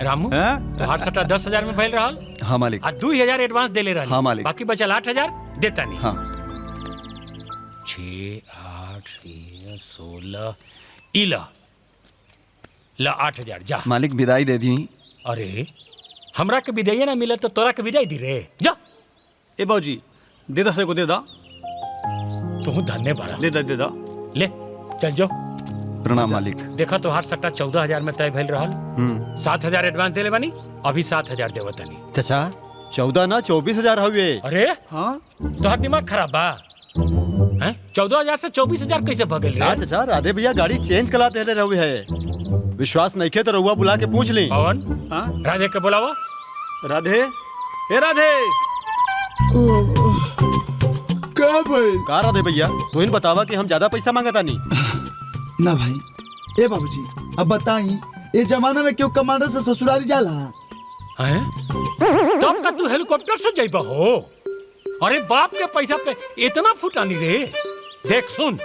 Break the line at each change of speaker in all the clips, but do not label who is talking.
रामू तोहार सट्टा 10,000 में भइल रहल।
हाँ मालिक।
2,000 एडवांस देले रहल।
हाँ मालिक।
बाकी बचल 8,000 देता नहीं।
हाँ
6 8 3 16 इला ला 8,000 जा।
मालिक विदाई दे दी।
अरे हमरा के विदाई ना मिले तो तोरा के विदाई दी रे। जा
ए बाबूजी दे दो को दे दा।
तू धन्य बड़ा।
दे दा
ले चल जो।
प्रणाम मालिक।
देखा तोहार सट्टा 14,000 में तय भइल रहल। 7,000 एडवांस देले बानी, अभी 7,000 देवतानी।
चाचा 14 ना 24,000 हुए।
अरे
हाँ
तोहार दिमाग खराब बा। 14,000 से 24,000 कैसे भगल रे?
हाँ चाचा राधे भैया गाड़ी चेंज कला दे रहे है। विश्वास नहीं खे तो रहुआ बुला के पूछ ली।
पवन राधे के बुलावा।
राधे ए राधे
का राधे भैया तो इन बतावा कि हम ज्यादा पैसा मांगता नहीं।
ना भाई ए बाबूजी अब बताई ये जमाना में क्यों कमांडर से ससुरारी जाला?
हैं? तब का तू हेलीकॉप्टर से जाइबा हो? अरे बाप के पैसा पे इतना फुटानी रे। देख सुन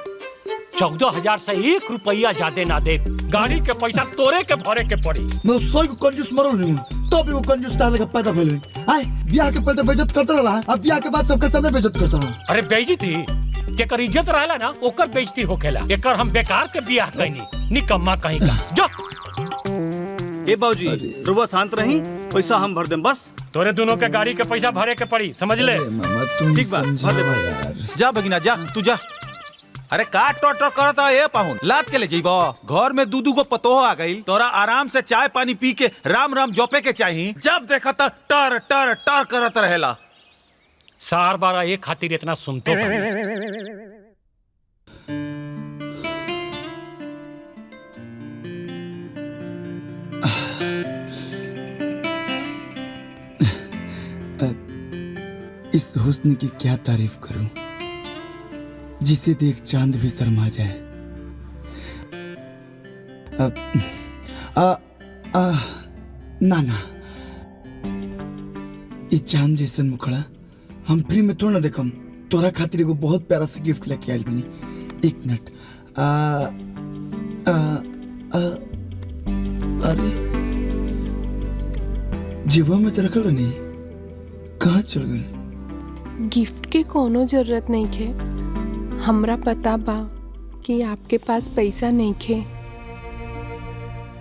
14,000 से 1 रुपया ज्यादा ना दे। गाड़ी के पैसा तोरे के भरे के पड़ी।
मैं सोई को कंजूस मरल नहीं हूँ तो भी वो कंजूस ताले का पैदा फैल हुई। आए ब्याह के पहले बेइज्जत करता रहा, अब ब्याह के बाद सबके सामने बेइज्जत करता रहा।
अरे बेइज्जती जेकर इज्जत रहला ना ओकर बेइज्जती होखेला। एकर हम बेकार के ब्याह कइनी निकम्मा कहीं का। जो
ए बाबूजी रुआ शांत रही, पैसा हम भर देम बस।
तोरे दोनों के गाड़ी के पैसा भरे के पड़ी, समझ ले।
ठीक बा भर दे भाई। जा भगिना जा तू जा।
अरे का टोटर करता है पाहुन लाद के ले जाइबो। घर में दूधू को पतोह आ गई, तोरा आराम से चाय पानी पी के राम राम जोपे के चाहिए। जब देखा तो टर टर टर करत रहेला।
सार बारा एक खातिर इतना सुनतो
इस हुस्न की क्या तारीफ करूं जिसे देख चांद भी शर्मा जाए। ना ना ये चांद जैसन मुखड़ा हम फ्री में थोड़ा ना देखम। तोरा खातिर एगो बहुत प्यारा सा गिफ्ट लेके आइल बनी। एक मिनट अरे जेबा में तो रखल नहीं, कहाँ चल गई?
गिफ्ट के कोनो जरूरत नहीं खे। हमरा पता बा कि आपके पास पैसा नहीं खे।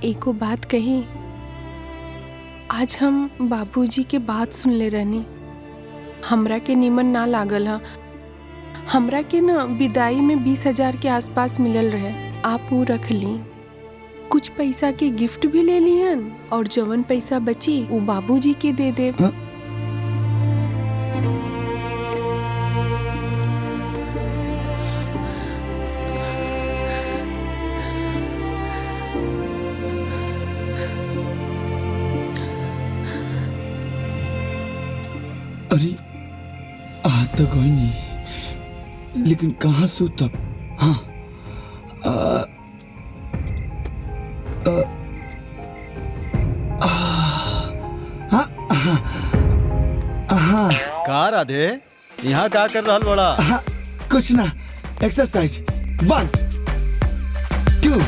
एको बात कही, आज हम बाबूजी के बात सुन ले रहनी। हमरा के निमन ना लागल हा। हमरा के ना विदाई में 20,000 के आसपास मिलल रहे। आप वो रख ली, कुछ पैसा के गिफ्ट भी ले लियन और जवन पैसा बची वो बाबूजी के दे दे।
अरे आ तो कोई नहीं, लेकिन कहाँ सो तब? हाँ हाँ
का राधे यहाँ का कर रहल बड़ा?
हाँ कुछ ना, एक्सरसाइज 1 2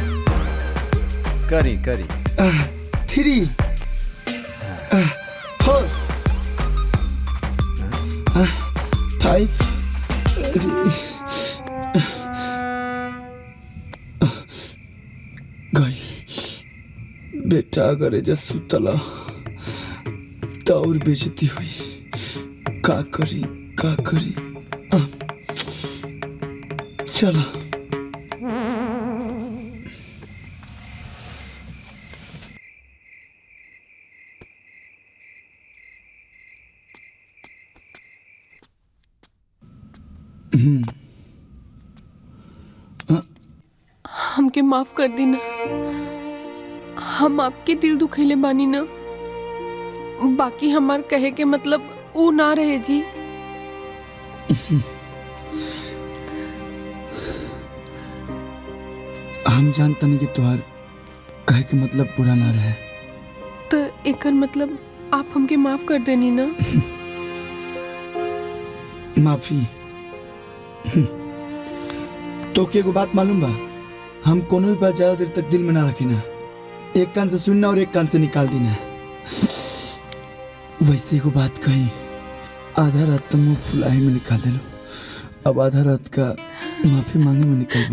करी करी
3 4 5 गई बेटा। अगर एजा सुतला तो और बेइज्जती हुई। का करी चला।
हमके माफ कर दी ना। हम आपके दिल दुखैले बानी ना। बाकी हमार कहे के मतलब वो ना रहे जी।
हम जानता नहीं कि तुहार कहे के मतलब बुरा ना रहे।
तो एकर मतलब आप हमके माफ कर देनी ना।
माफी तो के एगो बात मालूम बा, हम कोनो भी बात ज्यादा देर तक दिल में ना रखी ना। एक कान से सुनना और एक कान से निकाल देना। वैसे को बात कही, आधा रात तो मुंह फुलाई में निकाल देना, अब आधा रात का माफी मांगे में निकल गया।